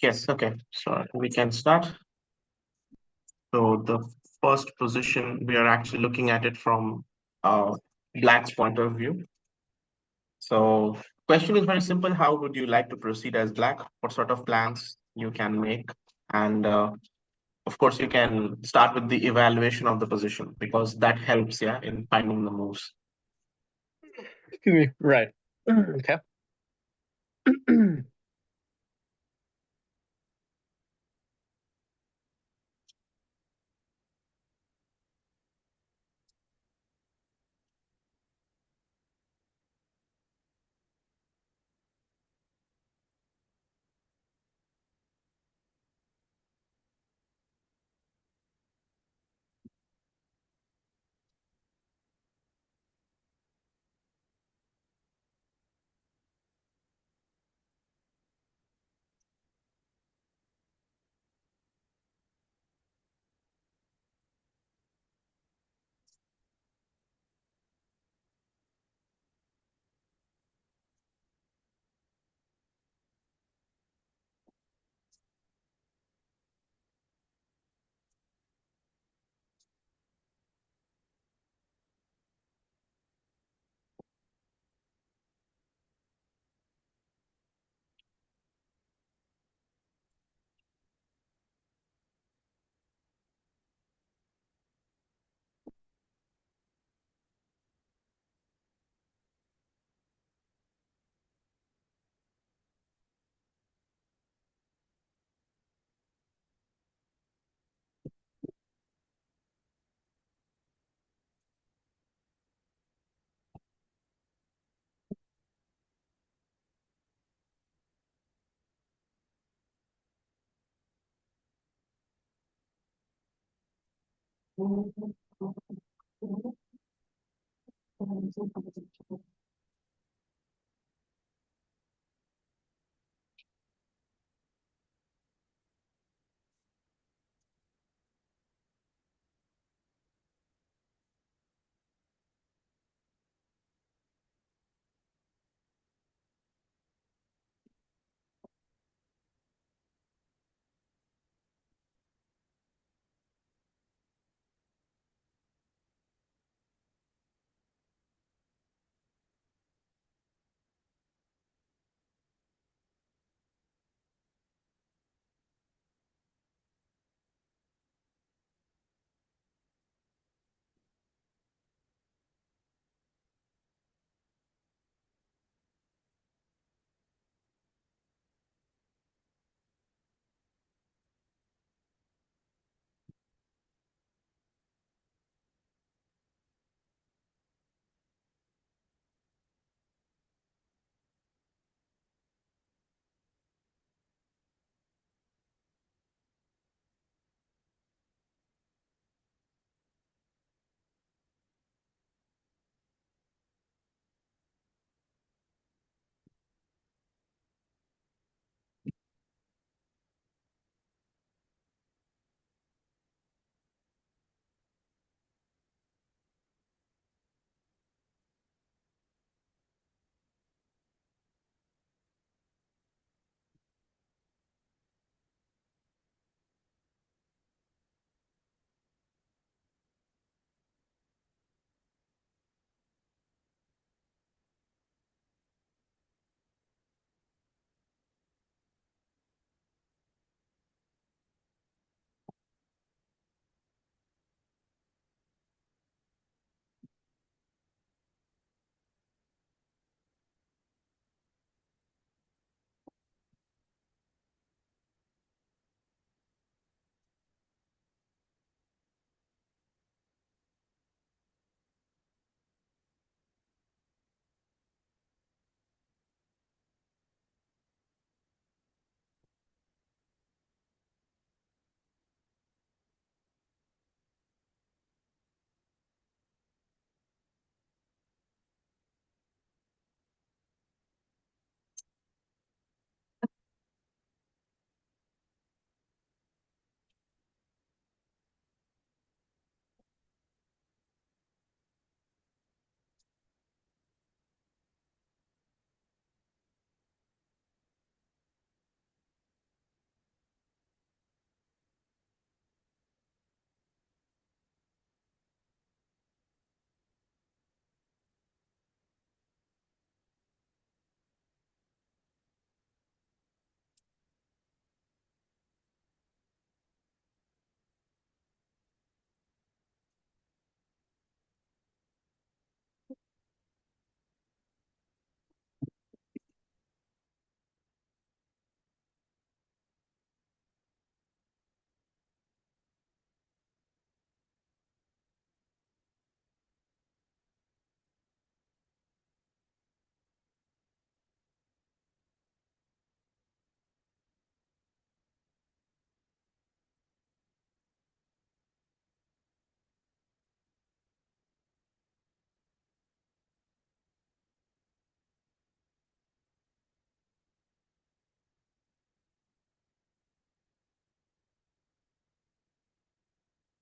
Yes, okay. So we can start. So the first position, we are actually looking at it from Black's point of view. So question is very simple. How would you like to proceed as Black? What sort of plans you can make? And of course, you can start with the evaluation of the position because that helps, yeah, in finding the moves. Excuse me. Right. Okay.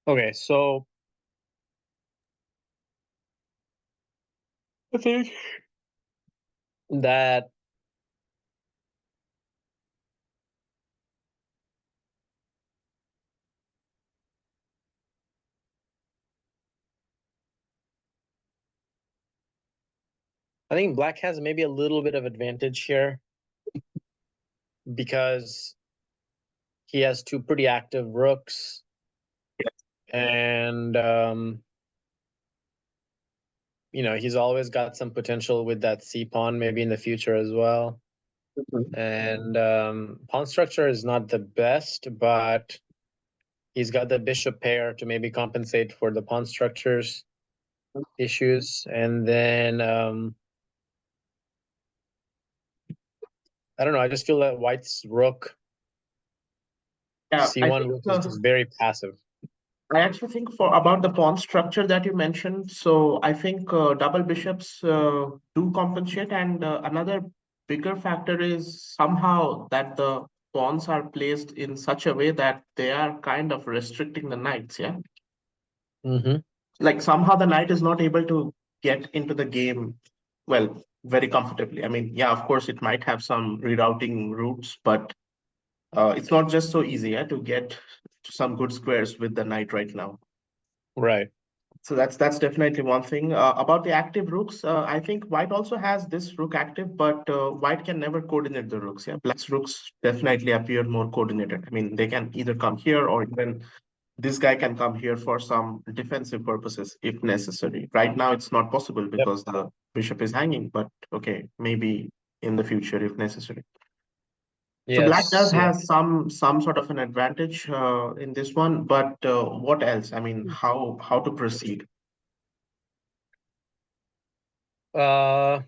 Okay, so I think that I think black has maybe a little bit of advantage here because he has two pretty active rooks, and he's always got some potential with that C pawn maybe in the future as well. Mhm. And pawn structure is not the best, but he's got the bishop pair to maybe compensate for the pawn structures issues. And then I don't know. I just feel that White's rook Yeah, I C1 think rook is just very passive. I actually think for about the pawn structure that you mentioned. So I think double bishops do compensate, and another bigger factor is somehow that the pawns are placed in such a way that they are kind of restricting the knights. Yeah, Hmm. like somehow the knight is not able to get into the game well very comfortably. I mean, yeah, of course it might have some rerouting routes, but it's not just so easy, yeah, to get to some good squares with the knight right now. Right. So that's definitely one thing. About the active rooks, I think white also has this rook active, but white can never coordinate the rooks. Yeah, black's rooks definitely appear more coordinated. I mean, they can either come here or even this guy can come here for some defensive purposes if necessary. Right now, it's not possible Yep. because the bishop is hanging, but okay, maybe in the future if necessary. So black Yes. does Yeah. have some sort of an advantage in this one, but what else? I mean, how to proceed? Uh,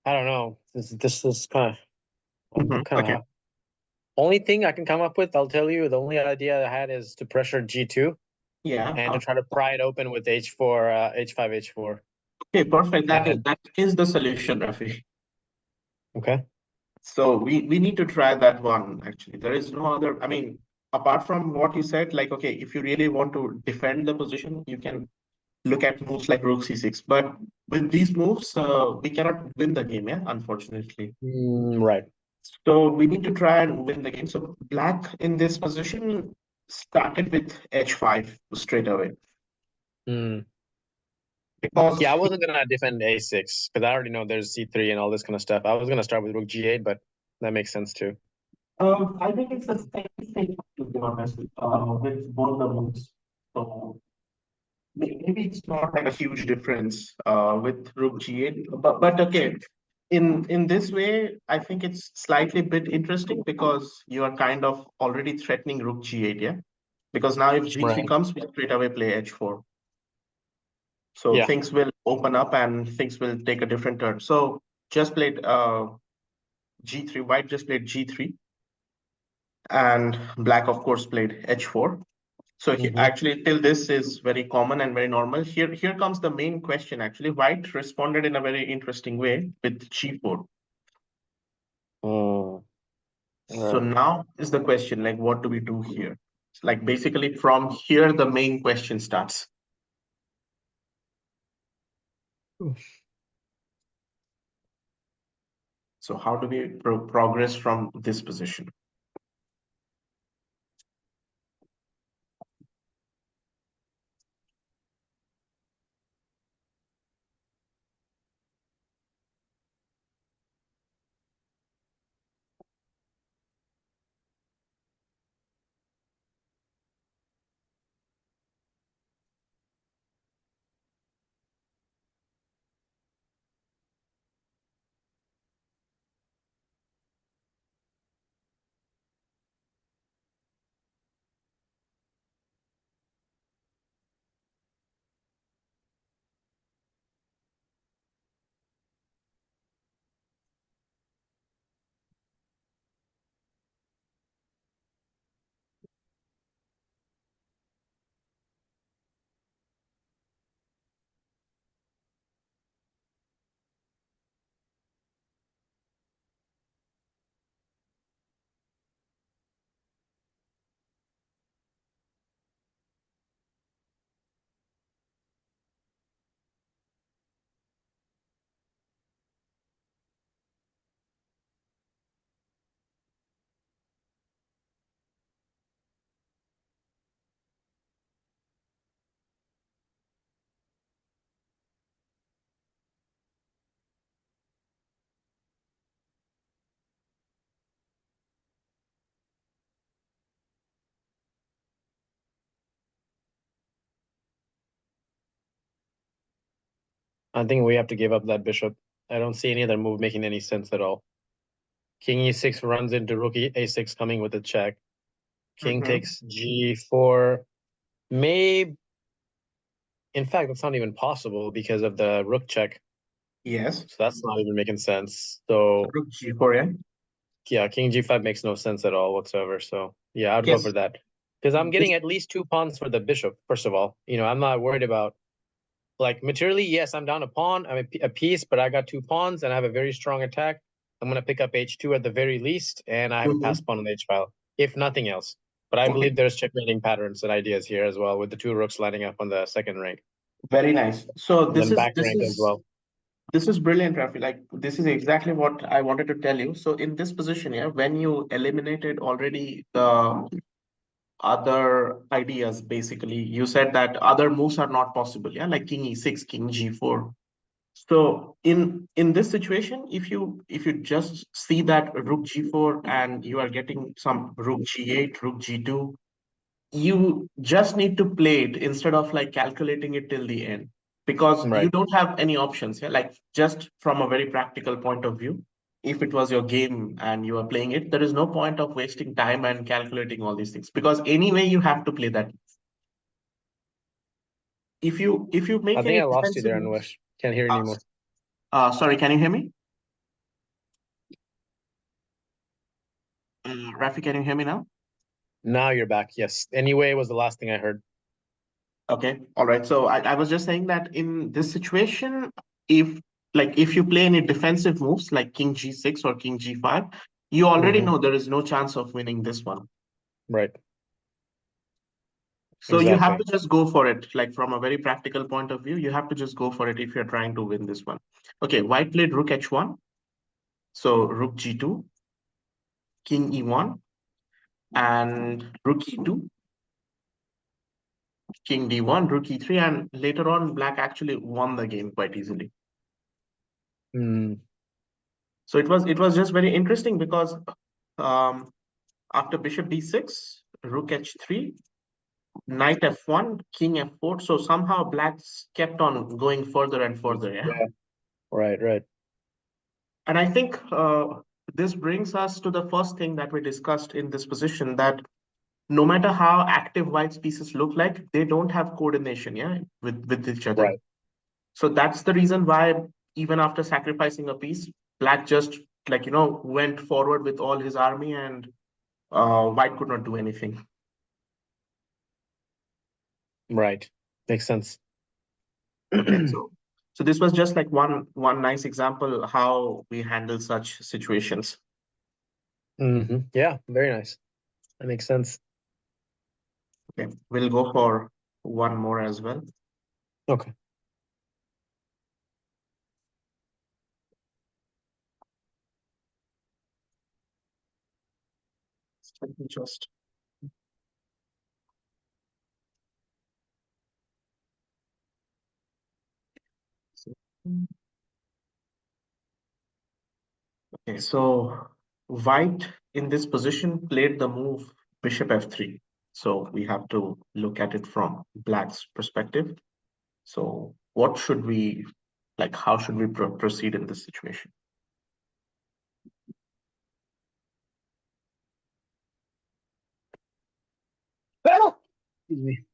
I don't know. This is Mhm. kind Okay. of only thing I can come up with. I'll tell you. The only idea I had is to pressure G2 Yeah. and to try to pry it open with H4, H5, H4. Okay, perfect. And That is the solution, Rafi. okay. So we need to try that one actually. There is no other. I mean, apart from what you said, like, okay, if you really want to defend the position, you can look at moves like rook c6. But with these moves, we cannot win the game, yeah, unfortunately. Right. So we need to try and win the game. So black in this position started with h5 straight away Mm. because Yeah, I wasn't gonna defend a6 because I already know there's c3 and all this kind of stuff. I was gonna start with rook g8, but that makes sense too. I think it's the same thing, to be honest, with both the moves. So maybe it's not like a huge difference with rook g8, but okay. In this way, I think it's slightly bit interesting because you are kind of already threatening rook g8, yeah. Because now if g3 Right. comes, we straight away play h4. So Yeah. things will open up and things will take a different turn. So just played g3. White just played g3, and black, of course, played h4. So Mm-hmm. actually, till this is very common and very normal. Here comes the main question. Actually, White responded in a very interesting way with g4. Mm. So Right. now is the question, like, what do we do here? Like, basically, from here, the main question starts. So how do we progress from this position? I think we have to give up that bishop. I don't see any other move making any sense at all. King e6 runs into rook a6 coming with a check. King Mhm. takes g4. May, in fact, that's not even possible because of the rook check. Yes. So that's not even making sense. So Rook g4, yeah. yeah, king g5 makes no sense at all whatsoever. So yeah, I'd go for Yes. that. Because I'm getting This- at least two pawns for the bishop, first of all. I'm not worried about like materially, yes, I'm down a pawn, I'm a piece, but I got two pawns and I have a very strong attack. I'm gonna pick up h2 at the very least, and I have a pass Mhm. pawn on the h file, if nothing else. But I Okay. believe there's checkmating patterns and ideas here as well, with the two rooks lining up on the second rank, Very nice. So and this then is back this rank as is well. this is brilliant, Rafi. Like this is exactly what I wanted to tell you. So in this position, yeah, when you eliminated already the other ideas, basically, you said that other moves are not possible, yeah, like king e6, king g4. So in this situation, if you just see that rook g4 and you are getting some rook g8, rook g2, you just need to play it instead of like calculating it till the end because you Right. don't have any options here. Like just from a very practical point of view, if it was your game and you are playing it, there is no point of wasting time and calculating all these things because anyway you have to play that. If you I make think any I lost you defensive there, moves, Anwish. Can't hear uh, anymore. sorry, can you hear me? Rafi, can you hear me now? Now you're back. Yes. Anyway, was the last thing I heard. Okay, all right. So I was just saying that in this situation, if if you play any defensive moves like King G6 or King G5, you already Hmm. know there is no chance of winning this one. Right. So you have to exactly. just go for it. Like from a very practical point of view, you have to just go for it if you're trying to win this one. Okay, white played rook h1. So rook g2, king e1, and rook e2, king d1, rook e3, and later on, black actually won the game quite easily. Mm, So it was just very interesting because um, after bishop d6, rook h3, knight f1, king f4. So somehow blacks kept on going further and further. Yeah. yeah, right, right. And I think this brings us to the first thing that we discussed in this position, that no matter how active white's pieces look like, they don't have coordination, yeah, with each other. Right. So that's the reason why even after sacrificing a piece, black just went forward with all his army, and white could not do anything. Right. Makes sense. Okay, so this was just like one nice example how we handle such situations. Yeah, very nice. That makes sense. Okay, we'll go for one more as well. Okay. Let me just okay, so white in this position played the move bishop f3. So we have to look at it from black's perspective. So what should we like? How should we proceed in this situation? Excuse me.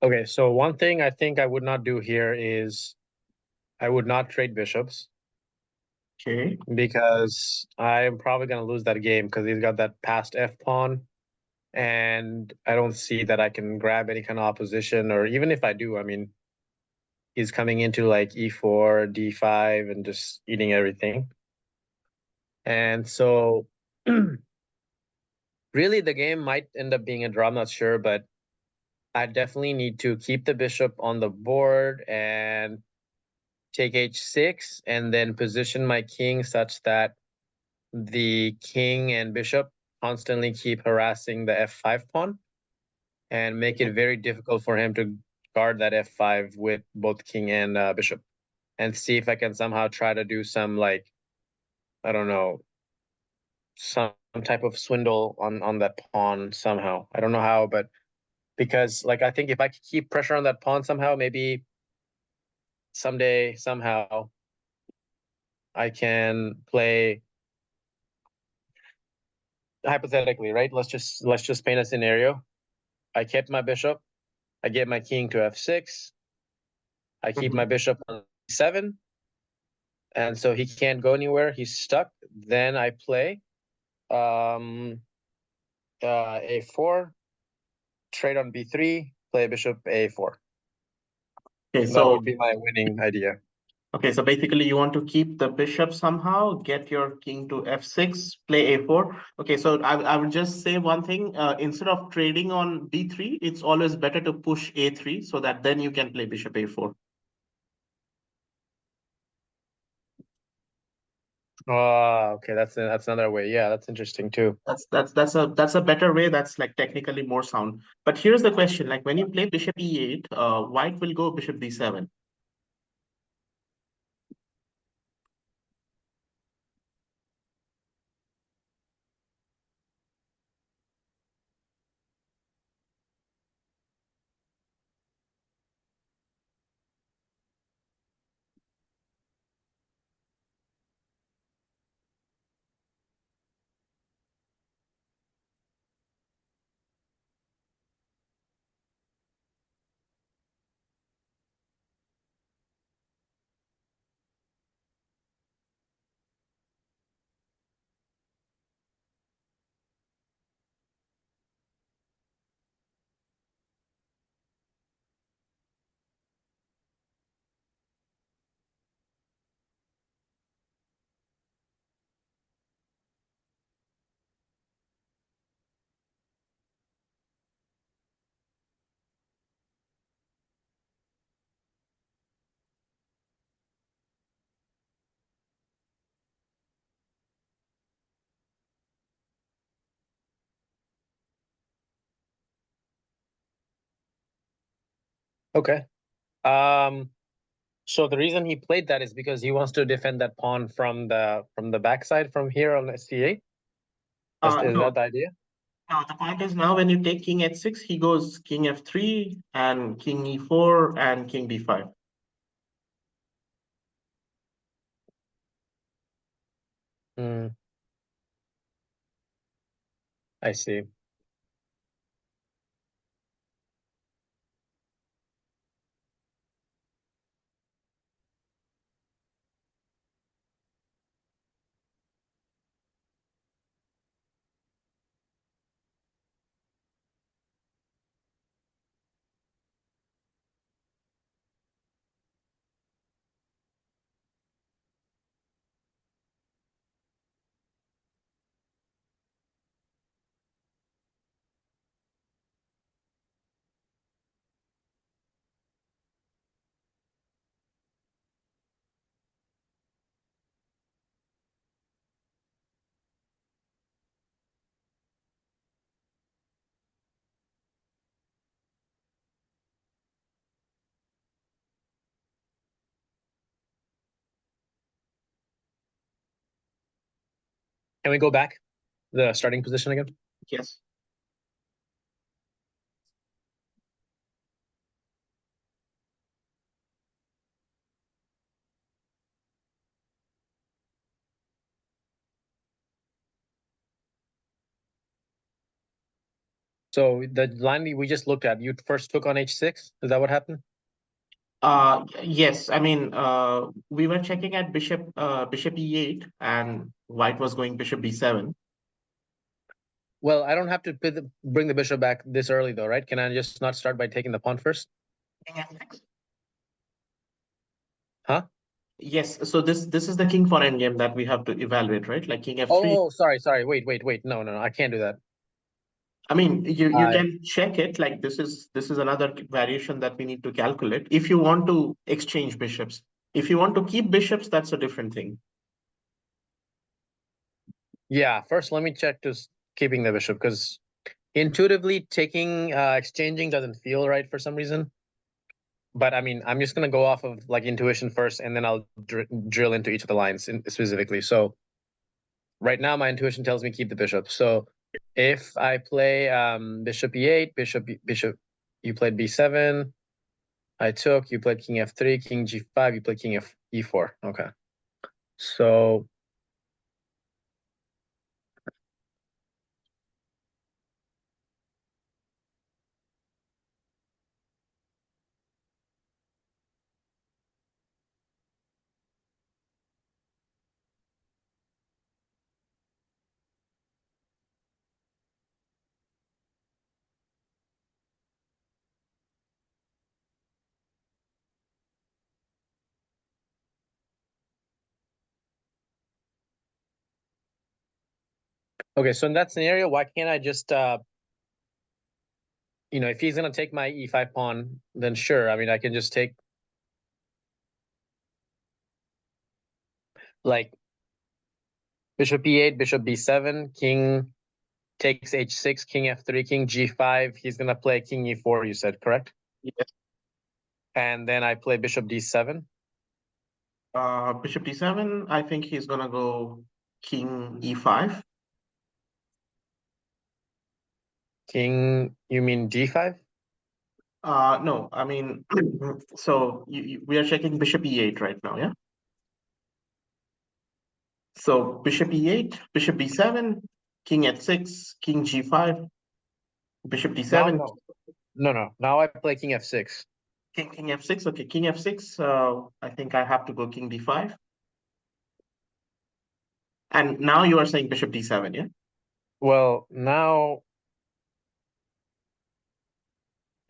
Okay, so one thing I think I would not do here is I would not trade bishops Okay. because I'm probably gonna lose that game because he's got that passed F pawn, and I don't see that I can grab any kind of opposition, or even if I do, I mean, he's coming into like E4, D5, and just eating everything. And so really the game might end up being a draw, I'm not sure, but I definitely need to keep the bishop on the board and take h6 and then position my king such that the king and bishop constantly keep harassing the f5 pawn. and make it very difficult for him to guard that f5 with both king and bishop, and see if I can somehow try to do some, like, I don't know, some type of swindle on that pawn somehow. I don't know how, but because, like, I think if I could keep pressure on that pawn somehow, maybe someday somehow I can play, hypothetically, right? Let's just paint a scenario. I kept my bishop. I get my king to f6. I keep my Mhm. bishop on e7, and so he can't go anywhere. He's stuck. Then I play um a4, trade on b3, play bishop a4. Okay, That so would be my winning idea. okay, so basically you want to keep the bishop somehow, get your king to f6, play a4. Okay, so I would just say one thing. Instead of trading on b3, it's always better to push a3 so that then you can play bishop a4. Oh, okay, that's another way. Yeah, that's interesting too. That's a better way. That's like technically more sound. But here's the question: like when you play bishop e8, white will go bishop d7. Okay. So the reason he played that is because he wants to defend that pawn from the backside from here on c8. Is No, that the idea? no. The point is now when you take king h6, he goes king f3 and king e4 and king b5. Hmm, I see. Can we go back the starting position again? Yes. So the line we just looked at, you first took on h6. Is that what happened? Yes. I mean, we were checking at bishop e8, and white was going bishop b7. Well, I don't have to bring the bishop back this early though, right? Can I just not start by taking the pawn first? King f6. Huh? Yes. So this is the king for endgame that we have to evaluate, right? Like king f3. Oh, sorry. Wait. No. I can't do that. I mean, you I can check it. Like this is another variation that we need to calculate. If you want to exchange bishops, if you want to keep bishops, that's a different thing. Yeah, first let me check just keeping the bishop, because Intuitively taking exchanging doesn't feel right for some reason. But I mean, I'm just gonna go off of like intuition first, and then I'll drill into each of the lines specifically. So right now, my intuition tells me keep the bishop. So if I play bishop e8, bishop, you played b7. I took. You played king f3, king g5. You played king e4. Okay. So okay. So in that scenario, why can't I just if he's gonna take my e5 pawn, then sure. I mean, I can just take like bishop e8, bishop b7, king takes h6, king f3, king g5. He's gonna play king e4. You said correct? Yes. And then I play bishop d7. Bishop d7. I think he's gonna go king e5. King, you mean d5? No, I mean, so we are checking bishop e8 right now, yeah? So bishop e8, bishop b7, king h6, king g5, bishop Now d7, no, no, no. Now I play king f6. king f6. Okay, king f6. I think I have to go king d5. And now you are saying bishop d7, yeah? Well, now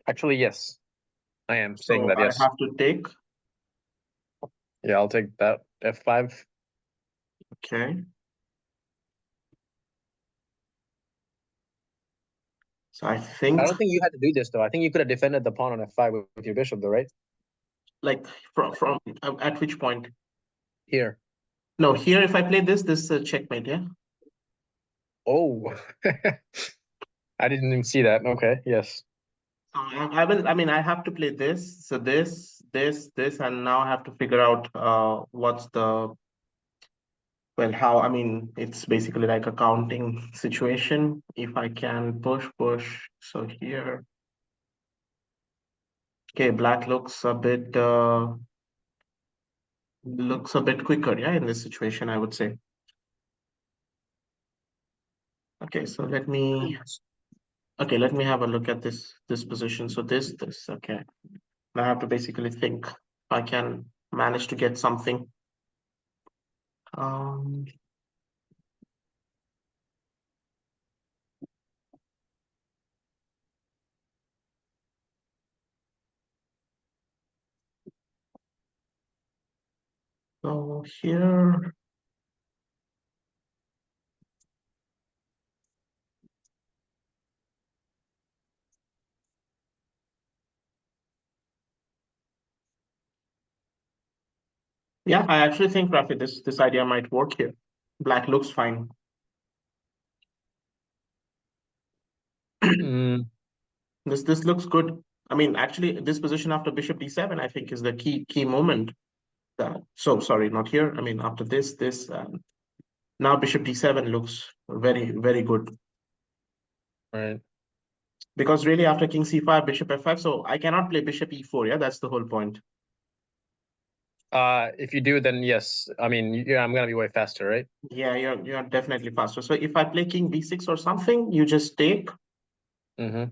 actually yes, I am saying So that I yes. have to take. Yeah, I'll take that f5. Okay. So I I think don't think you had to do this though. I think you could have defended the pawn on f5 with your bishop though, right? like from at which point? Here. No, here if I play this checkmate, yeah? Oh, I didn't even see that. Okay, yes. So I will, I mean, I have to play this. So this, and now I have to figure out what's the, well, how, I mean, it's basically like a counting situation. If I can push. So here, okay, black looks a bit quicker, yeah, in this situation, I would say. Okay, so let me have a look at this position. So this, okay. I have to basically think if I can manage to get something. Um, so here, yeah, I actually think Rafi, this idea might work here. Black looks fine. Mm, This looks good. I mean, actually, this position after bishop d7, I think, is the key moment. So sorry, not here. I mean, after this, now bishop d7 looks very good right. because really after king c5, bishop f5, so I cannot play bishop e4. Yeah, that's the whole point. If you do, then yes. I mean, yeah, I'm gonna be way faster, right? Yeah, you're definitely faster. So if I play king b6 or something, you just take, Mm-hmm.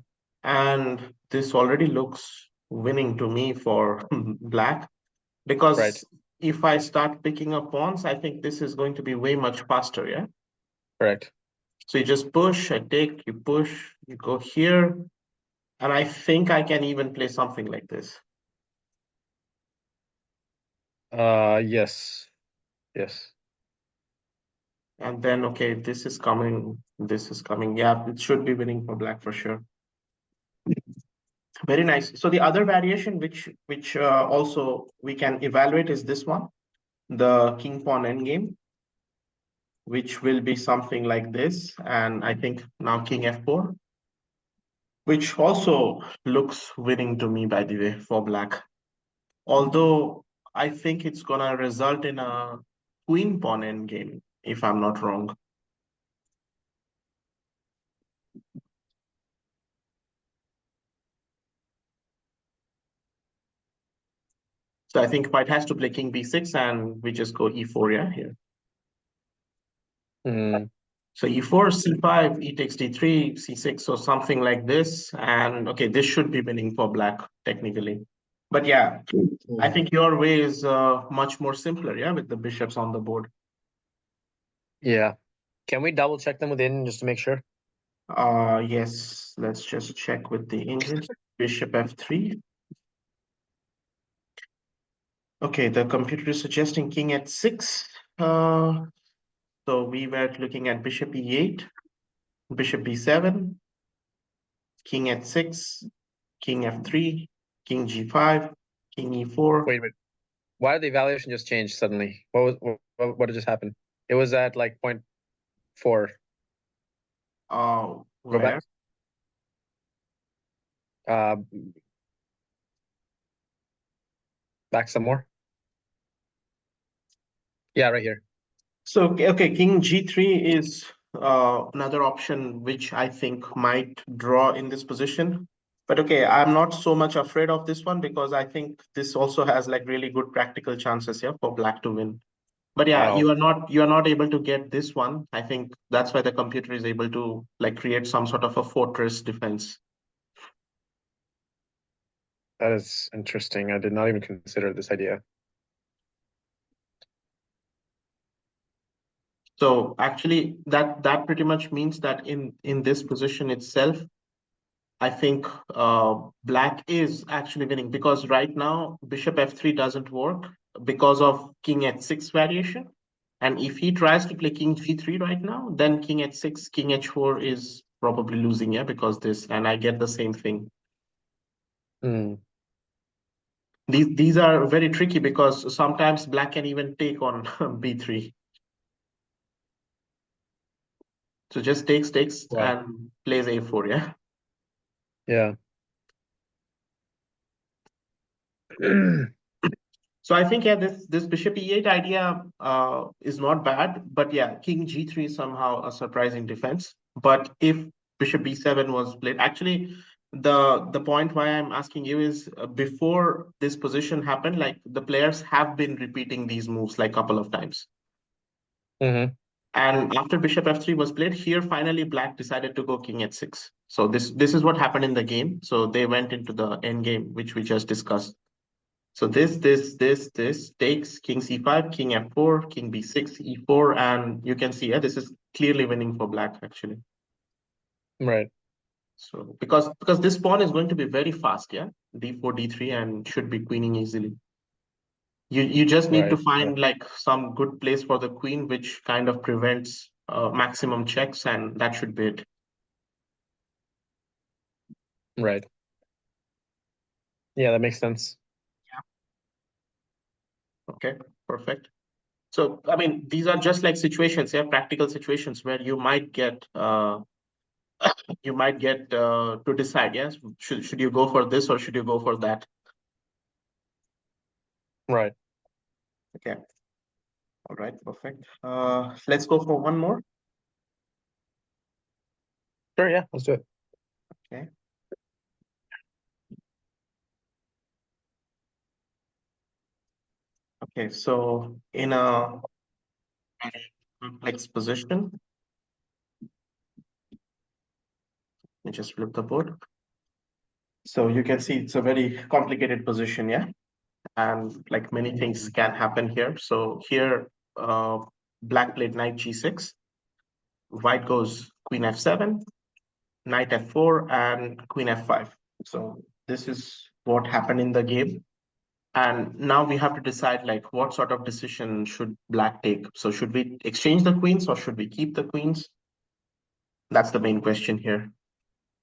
and this already looks winning to me for black. Right. Because if I start picking up pawns, I think this is going to be way much faster, yeah? Correct. So you just push, I take, you push, you go here, and I think I can even play something like this. Yes. Yes. And then, okay, this is coming. Yeah, it should be winning for black for sure. Very nice. So the other variation which also we can evaluate is this one, the king pawn endgame, which will be something like this. And I think now king f4. which also looks winning to me, by the way, for black. Although I think it's gonna result in a queen pawn endgame, if I'm not wrong. So I think white has to play king b6 and we just go e4, yeah, here. Mm, So e4, c5, e takes d3, c6, or something like this. And okay, this should be winning for black, technically. But yeah, I think your way is much more simpler, yeah, with the bishops on the board. yeah. Can we double check them within just to make sure? Yes, let's just check with the engines. Bishop f3. Okay, the computer is suggesting king at 6. So we were looking at bishop e8, bishop b7, king at 6, king f3, king g5, king e4. Wait. Why did the evaluation just change suddenly? What did just happen? It was at like 0.4. Go back. Where? Uh, back some more. Yeah, right here. So, okay, king g3 is another option which I think might draw in this position. But okay, I'm not so much afraid of this one because I think this also has like really good practical chances here for black to win. But yeah, Oh, you are not able to get this one. I think that's why the computer is able to like create some sort of a fortress defense. that is interesting. I did not even consider this idea. So actually that pretty much means that in this position itself, I think black is actually winning because right now bishop f3 doesn't work because of king h6 variation. And if he tries to play king g3 right now, then king h6, king h4 is probably losing, yeah, because this, and I get the same thing. Mm, These are very tricky because sometimes black can even take on b3. So just takes wow. and plays a4, yeah. Yeah. So I think, yeah, this bishop e8 idea is not bad, but yeah, king g3 is somehow a surprising defense. But if bishop b7 was played, actually, the point why I'm asking you is before this position happened, like the players have been repeating these moves like a couple of times. Hmm. And after bishop f3 was played, here finally black decided to go king h6. So this is what happened in the game. So they went into the end game, which we just discussed. So this takes king c5, king f4, king b6, e4, and you can see, yeah, this is clearly winning for black actually. Right. So because this pawn is going to be very fast, yeah, d4, d3, and should be queening easily. You just need to Right. Yeah. find like some good place for the queen, which kind of prevents maximum checks, and that should be it. Right. Yeah, that makes sense. Okay, perfect. So I mean, these are just like situations, yeah, practical situations where you might get to decide, yes, should you go for this or should you go for that? Right. Okay, all right, perfect. Let's go for one more. Sure. Yeah. Let's do it. Okay, okay. So in a complex position, let me just flip the board. So you can see it's a very complicated position, yeah, and like many things can happen here. So here, black played knight g6, white goes queen f7, knight f4, and queen f5. So this is what happened in the game. And now we have to decide like what sort of decision should black take. So should we exchange the queens or should we keep the queens? That's the main question here.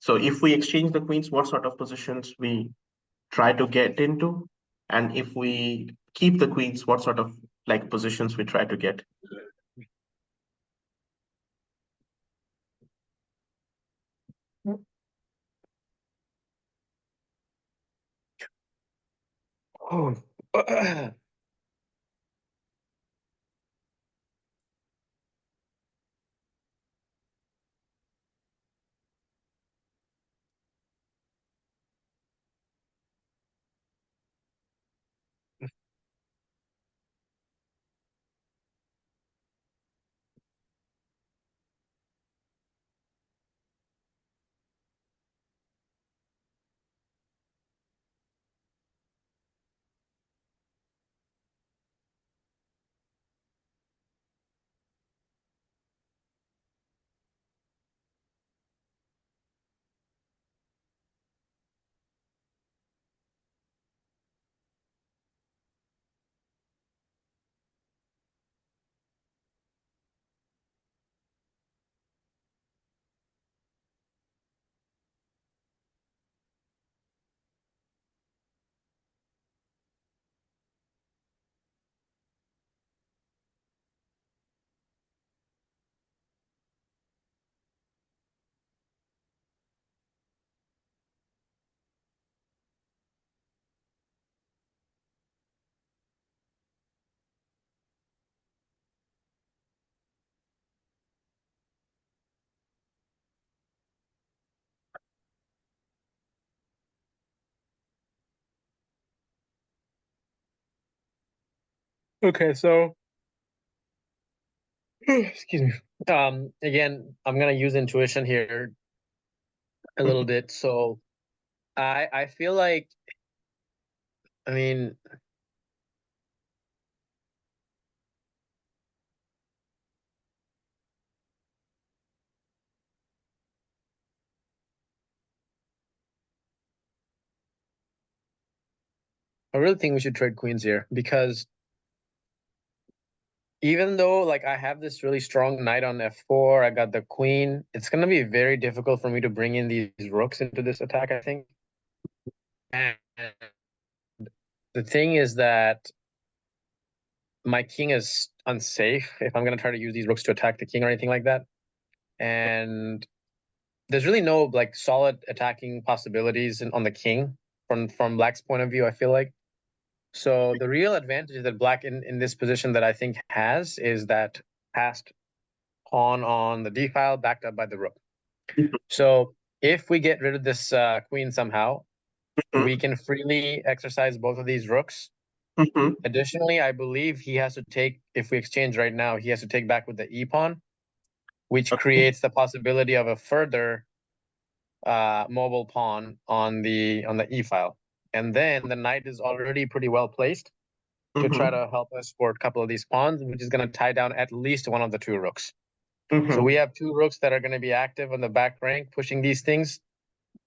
So if we exchange the queens, what sort of positions we try to get into? And if we keep the queens, what sort of like positions we try to get? Oh. Okay, so excuse me. Again, I'm gonna use intuition here a little bit. So I feel like, I mean, I really think we should trade queens here because even though like I have this really strong knight on f4, I got the queen. It's gonna be very difficult for me to bring in these rooks into this attack, I think. And the thing is that my king is unsafe if I'm gonna try to use these rooks to attack the king or anything like that. And there's really no like solid attacking possibilities on the king from Black's point of view, I feel like. So the real advantage that Black in this position that I think has is that passed pawn on the d file backed up by the rook. So if we get rid of this queen somehow, we can freely exercise both of these rooks. Additionally, I believe he has to take, if we exchange right now, he has to take back with the e pawn, which creates the possibility of a further mobile pawn on the e file. And then the knight is already pretty well placed to try to help us for a couple of these pawns, which is going to tie down at least one of the two rooks. So we have two rooks that are going to be active on the back rank, pushing these things.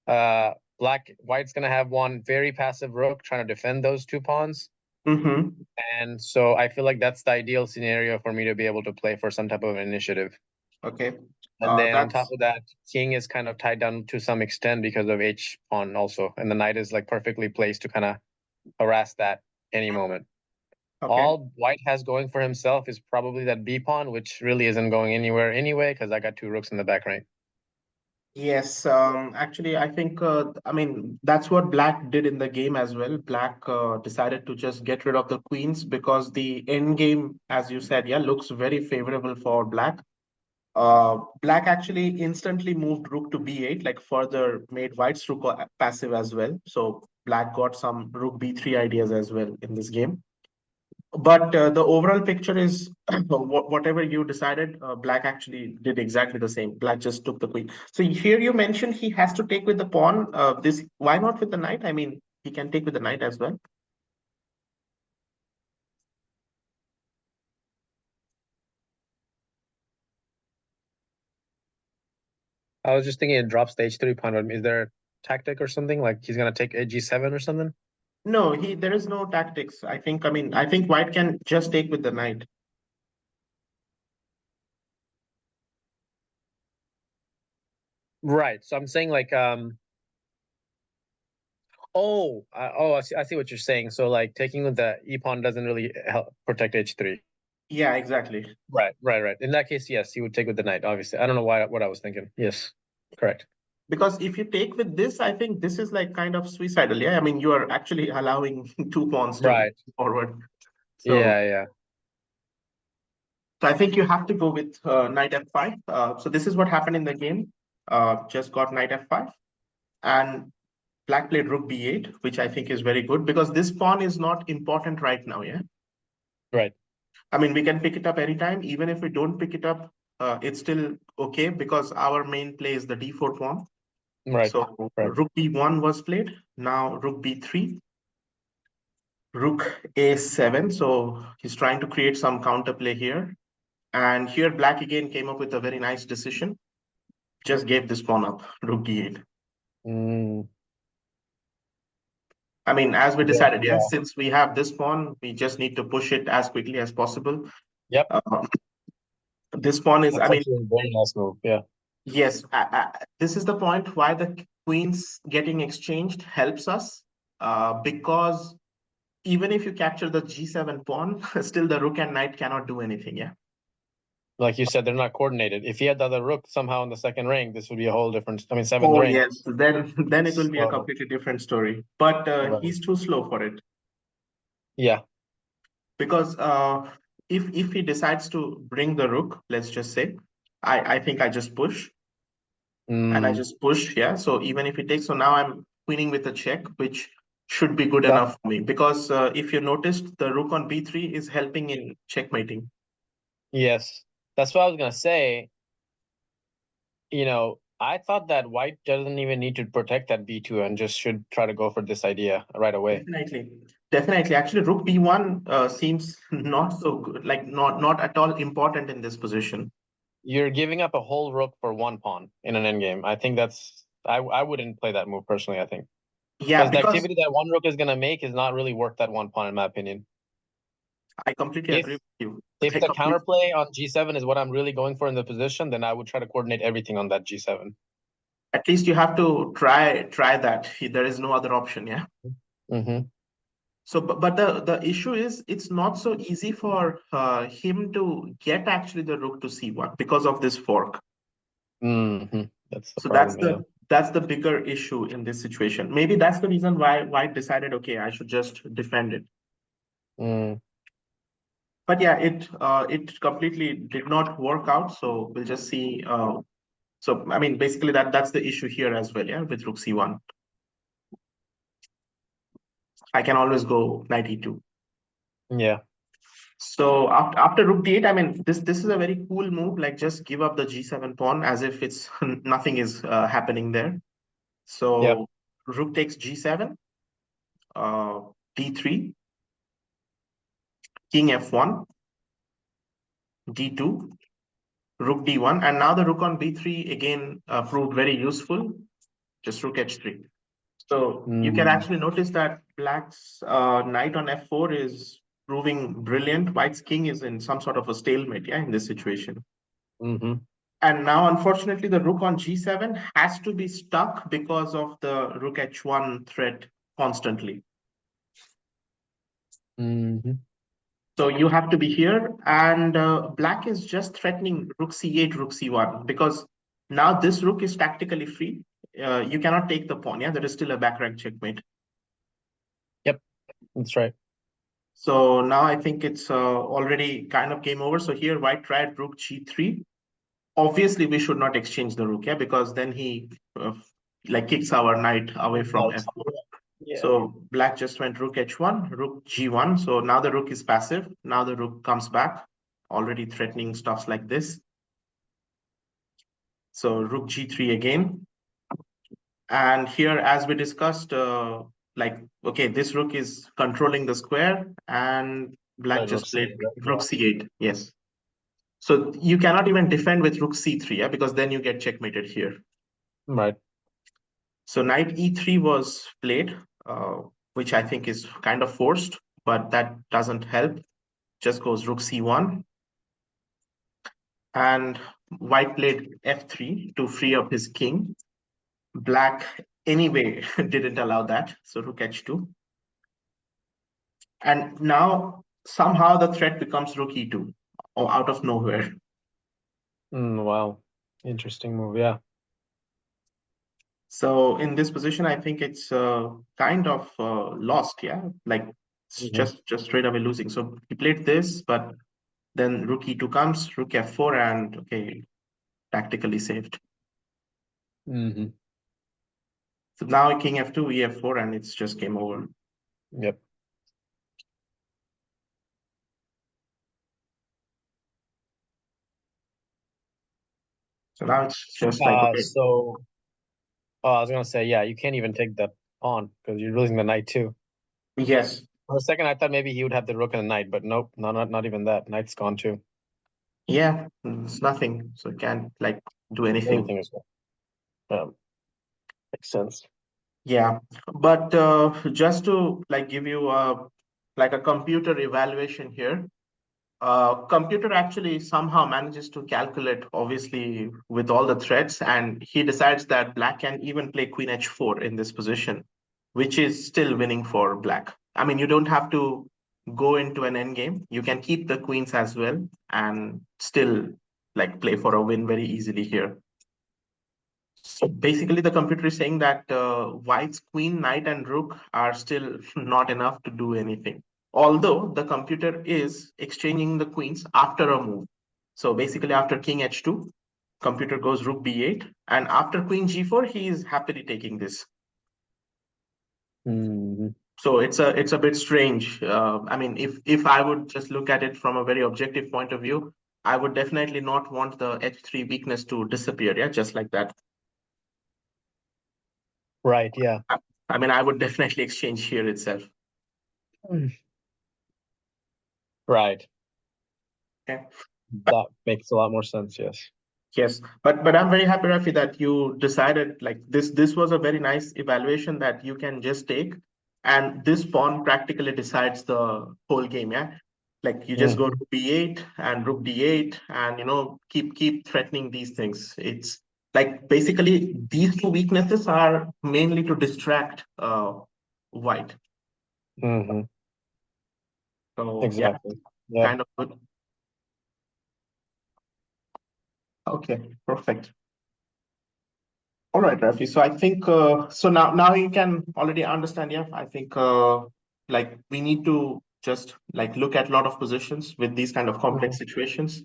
White's going to have one very passive rook trying to defend those two pawns. And so I feel like that's the ideal scenario for me to be able to play for some type of initiative. Okay. And then on top That's of that, king is kind of tied down to some extent because of h pawn also, and the knight is like perfectly placed to kind of harass that any moment. okay. All White has going for himself is probably that b pawn, which really isn't going anywhere anyway because I got two rooks in the back rank. Yes, actually, I think, I mean, that's what Black did in the game as well. Black decided to just get rid of the queens because the end game, as you said, yeah, looks very favorable for Black. Black actually instantly moved rook to b8, like further made White's rook passive as well. So Black got some rook b3 ideas as well in this game. But the overall picture is whatever you decided, Black actually did exactly the same. Black just took the queen. So here you mentioned he has to take with the pawn. This why not with the knight? I mean, he can take with the knight as well. I was just thinking it drops the h3 pawn. But is there a tactic or something like he's gonna take a g7 or something? No, he there is no tactics. I think. I mean, I think White can just take with the knight. Right. So I'm saying like I see what you're saying. So like taking with the e pawn doesn't really help protect h3. Yeah, exactly. Right. In that case, yes, he would take with the knight. Obviously, I don't know what I was thinking. Yes, correct. Because if you take with this, I think this is like kind of suicidal. Yeah, I mean, you are actually allowing two pawns to Right. forward. So, Yeah, yeah. so I think you have to go with knight f5. So this is what happened in the game. Just got knight f5, and black played rook b8, which I think is very good because this pawn is not important right now. Yeah, Right. I mean, we can pick it up anytime. Even if we don't pick it up, it's still okay because our main play is the d4 pawn. Right. So Right. rook b1 was played. Now rook b3, rook a7. So he's trying to create some counterplay here. And here black again came up with a very nice decision. Just gave this pawn up, rook d8. Mm, I mean, as we yeah, decided, yeah. yes, since we have this pawn, we just need to push it as quickly as possible. Yep. Uh, this pawn is, I That's mean, actually a very nice move. Yeah. yes, this is the point why the queens getting exchanged helps us, because even if you capture the g7 pawn, still the rook and knight cannot do anything. Yeah. Like you said, they're not coordinated. If he had the other rook somehow in the second ring, this would be a whole different, I mean, seventh Oh ring. yes, then it will be a So, completely different story. But right. he's too slow for it Yeah. because if he decides to bring the rook, let's just say, I think I just push and I Mm, just push. Yeah. So even if he takes, so now I'm queening with a check, which should be good that, enough for me because if you noticed, the rook on b3 is helping in checkmating. yes. That's what I was gonna say. I thought that white doesn't even need to protect that b2 and just should try to go for this idea right away. Definitely, definitely. Actually, rook b1 seems not so good, like not at all important in this position. You're giving up a whole rook for one pawn in an endgame. I think I wouldn't play that move personally, I think. Yeah, Because the because activity that one rook is gonna make is not really worth that one pawn, in my opinion. I completely If agree with you. if I the completely, counterplay on g7 is what I'm really going for in the position, then I would try to coordinate everything on that g7. at least you have to try that. There is no other option. Yeah. Mm-hmm. So, but the issue is it's not so easy for him to get actually the rook to c1 because of this fork. Mm-hmm. That's the So problem, yeah. that's the bigger issue in this situation. Maybe that's the reason why White decided, okay, I should just defend it. Mm, But yeah, it completely did not work out. So we'll just see. So I mean, basically that's the issue here as well. Yeah, with rook c1, I can always go knight e2. yeah. So after rook d8, I mean, this is a very cool move. Like just give up the g7 pawn as if it's nothing is happening there. Yep. So rook takes g7, uh, d3, king f1, d2, rook d1, and now the rook on b3 again proved very useful. Just rook h3. So you can Mm, actually notice that black's knight on f4 is proving brilliant. White's king is in some sort of a stalemate, yeah, in this situation. mm-hmm. And now, unfortunately, the rook on g7 has to be stuck because of the rook h1 threat constantly. Mm-hmm. So you have to be here, and black is just threatening rook c8, rook c1, because now this rook is tactically free. You cannot take the pawn. Yeah, there is still a back rank checkmate. Yep. That's right. So now I think it's already kind of game over. So here, white tried rook g3. Obviously, we should not exchange the rook, yeah, because then he like kicks our knight away from Right. f4. Yeah. So black just went rook h1, rook g1. So now the rook is passive. Now the rook comes back, already threatening stuffs like this. So rook g3 again. And here, as we discussed, like, okay, this rook is controlling the square and black Played rook just played c8, right? rook Yeah. c8. Yes. So you cannot even defend with rook c3, yeah, because then you get checkmated here. Right. So knight e3 was played, uh, which I think is kind of forced, but that doesn't help. Just goes rook c1. And white played f3 to free up his king. Black, anyway, didn't allow that. So rook h2. And now somehow the threat becomes rook e2, or out of nowhere. Wow. Interesting move. Yeah. So in this position, I think it's kind of lost. Yeah, like it's Mhm. just straight away losing. So he played this, but then rook e2 comes, rook f4, and okay, tactically saved. Mhm. So now king f2, e f4, and it's just game over. Yep. So now it's just like okay, So I was gonna say, yeah, you can't even take the pawn because you're losing the knight too. yes, For a second, I thought maybe he would have the rook and the knight, but nope, not even that. Knight's gone too. yeah, it's nothing. So you can't like do anything. Everything is gone. Makes sense. Yeah, but just to like give you like a computer evaluation here, computer actually somehow manages to calculate, obviously, with all the threats, and he decides that black can even play queen h4 in this position, which is still winning for black. I mean, you don't have to go into an endgame. You can keep the queens as well and still like play for a win very easily here. So basically, the computer is saying that white's queen, knight, and rook are still not enough to do anything. Although the computer is exchanging the queens after a move. So basically, after king h2, computer goes rook b8, and after queen g4, he is happily taking this. Mhm. So it's a bit strange. I mean, if I would just look at it from a very objective point of view, I would definitely not want the h3 weakness to disappear. Yeah, just like that. Right. Yeah. I mean, I would definitely exchange here itself. Mm. Right. Okay. That makes a lot more sense. Yes. Yes, but I'm very happy, Rafi, that you decided like this. This was a very nice evaluation that you can just take, and this pawn practically decides the whole game. Yeah, like you just go Mhm. to b8 and rook d8, and keep threatening these things. It's like basically these two weaknesses are mainly to distract white. Mhm. So yeah, Exactly. Yeah. kind of good. Okay, perfect. All right, Rafi. So I think so now you can already understand. Yeah, I think like we need to just like look at a lot of positions with these kind of Mhm. complex situations,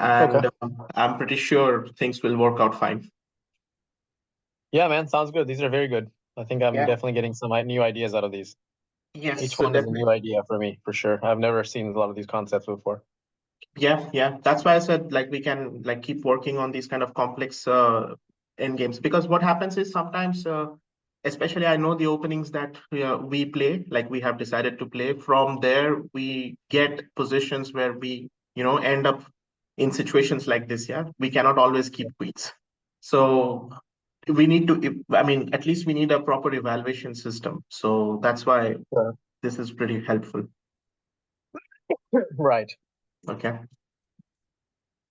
Okay. and I'm pretty sure things will work out fine. Yeah, man. Sounds good. These are very good. I think I'm Yeah. definitely getting some new ideas out of these. Yes. Each So one is a definitely. new idea for me, for sure. I've never seen a lot of these concepts before. Yeah, yeah. That's why I said like we can like keep working on these kind of complex end games because what happens is sometimes, especially I know the openings that we play, like we have decided to play. From there, we get positions where we end up in situations like this. Yeah, we cannot always keep queens, so we need to. I mean, at least we need a proper evaluation system. So that's why Sure. this is pretty helpful. Right. Okay.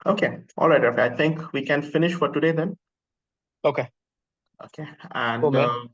Okay. All right, Rafi. I think we can finish for today then. Okay. Okay. Cool, And man.